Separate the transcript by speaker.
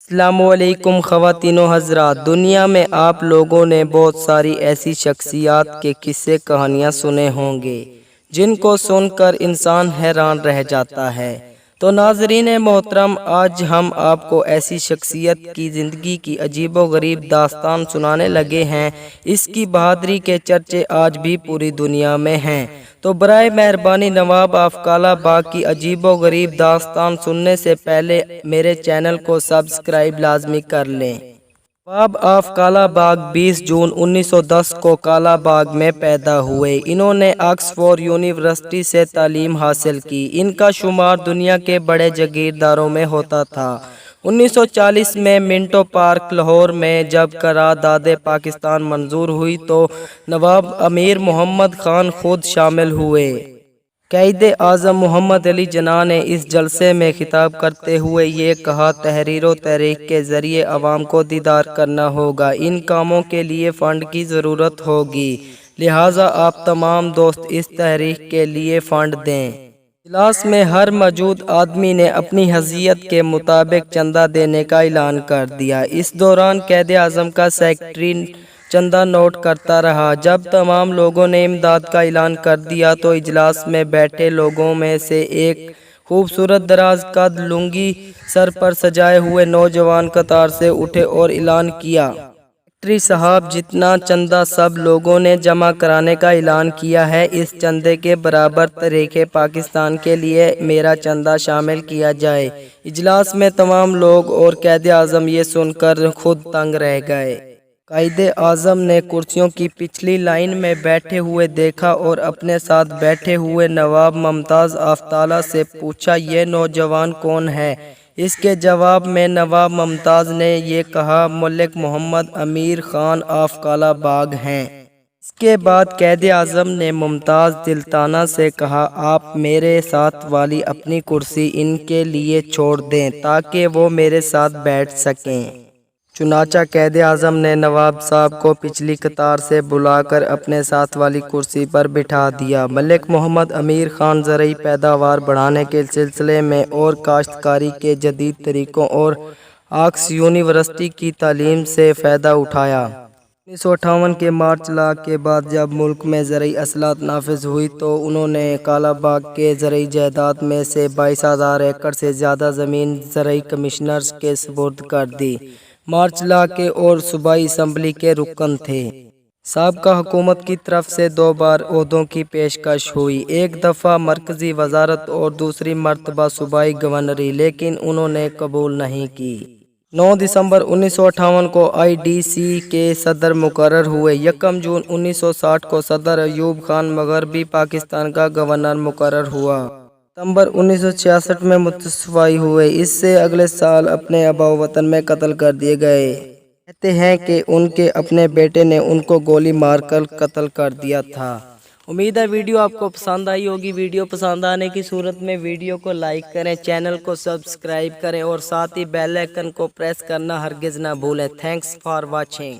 Speaker 1: अस्सलामुअलैकुम ख़वातीनो हज़रात। दुनिया में आप लोगों ने बहुत सारी ऐसी शख्सियात के किस्से कहानियाँ सुने होंगे जिनको सुनकर इंसान हैरान रह जाता है। तो नाज़रीन मोहतरम, आज हम आपको ऐसी शख्सियत की ज़िंदगी की अजीबोगरीब दास्तान सुनाने लगे हैं। इसकी बहादुरी के चर्चे आज भी पूरी दुनिया में हैं। तो बराए मेहरबानी नवाब ऑफ काला बाग की अजीबोगरीब दास्तान सुनने से पहले मेरे चैनल को सब्सक्राइब लाजमी कर लें। नवाब ऑफ काला बाग 20 जून 1910 को काला बाग में पैदा हुए। इन्होंने ऑक्सफोर्ड यूनिवर्सिटी से तालीम हासिल की। इनका शुमार दुनिया के बड़े जागीरदारों में होता था। 1940 में मिंटो पार्क लाहौर में जब करारदाद पाकिस्तान मंजूर हुई तो नवाब अमीर मोहम्मद खान खुद शामिल हुए। क़ाइदे आज़म मोहम्मद अली जिन्ना ने इस जलसे में खिताब करते हुए ये कहा, तहरीर तहरीक के ज़रिए अवाम को दीदार करना होगा। इन कामों के लिए फ़ंड की ज़रूरत होगी, लिहाजा आप तमाम दोस्त इस तहरीक के लिए फ़ंड दें। इजलास में हर मौजूद आदमी ने अपनी हैसियत के मुताबिक चंदा देने का ऐलान कर दिया। इस दौरान क़ाइदे आज़म का सेक्रेटरी चंदा नोट करता रहा। जब तमाम लोगों ने इमदाद का ऐलान कर दिया तो इजलास में बैठे लोगों में से एक खूबसूरत दराज कद लुंगी सर पर सजाए हुए नौजवान कतार से उठे और ऐलान किया, सेक्रेटरी साहब, जितना चंदा सब लोगों ने जमा कराने का ऐलान किया है, इस चंदे के बराबर तहरीक पाकिस्तान के लिए मेरा चंदा शामिल किया जाए। इजलास में तमाम लोग और क़ाइदे आज़म ये सुनकर खुद तंग रह गए। क़ाइदे आज़म ने कुर्सियों की पिछली लाइन में बैठे हुए देखा और अपने साथ बैठे हुए नवाब मुमताज़ अफ्ताला से पूछा, ये नौजवान कौन है? इसके जवाब में नवाब मुमताज़ ने ये कहा, मलिक मोहम्मद अमीर खान ऑफ काला बाग हैं। इसके बाद क़ाइदे आज़म ने मुमताज़ दिलताना से कहा, आप मेरे साथ वाली अपनी कुर्सी इनके लिए छोड़ दें ताकि वो मेरे साथ बैठ सकें। चुनांचा क़ाइदे आज़म ने नवाब साहब को पिछली कतार से बुलाकर अपने साथ वाली कुर्सी पर बिठा दिया। मलिक मोहम्मद अमीर खान ज़रई पैदावार बढ़ाने के सिलसिले में और काश्तकारी के जदीद तरीक़ों और ऑक्स यूनिवर्सिटी की तालीम से फ़ायदा उठाया। 1958 के मार्च लॉ के बाद जब मुल्क में ज़रई असलाहत नाफिज हुई तो उन्होंने काला बाग के ज़रई जायदाद में से 22,000 एकड़ से ज़्यादा ज़मीन ज़रई कमिश्नर्स के सुपुर्द कर दी। मार्च लॉ के और सूबाई असम्बली के रुकन थे। साबका हुकूमत की तरफ से 2 बार ओहदों की पेशकश हुई, एक दफ़ा मरकज़ी वजारत और दूसरी मरतबा सूबाई गवर्नरी, लेकिन उन्होंने कबूल नहीं की। 9 दिसंबर 1958 को IDC के सदर मुकर्रर हुए। 1 जून 1960 को सदर अयूब खान मगरबी पाकिस्तान का गवर्नर मुकर्रर हुआ। सितंबर 1966 में मुस्तफ़ा हुए। इससे अगले साल अपने आबा वतन में कत्ल कर दिए गए। कहते हैं कि उनके अपने बेटे ने उनको गोली मारकर कत्ल कर दिया था। उम्मीद है वीडियो आपको पसंद आई होगी। वीडियो पसंद आने की सूरत में वीडियो को लाइक करें, चैनल को सब्सक्राइब करें और साथ ही बेल आइकन को प्रेस करना हरगिज़ ना भूलें। Thanks for watching.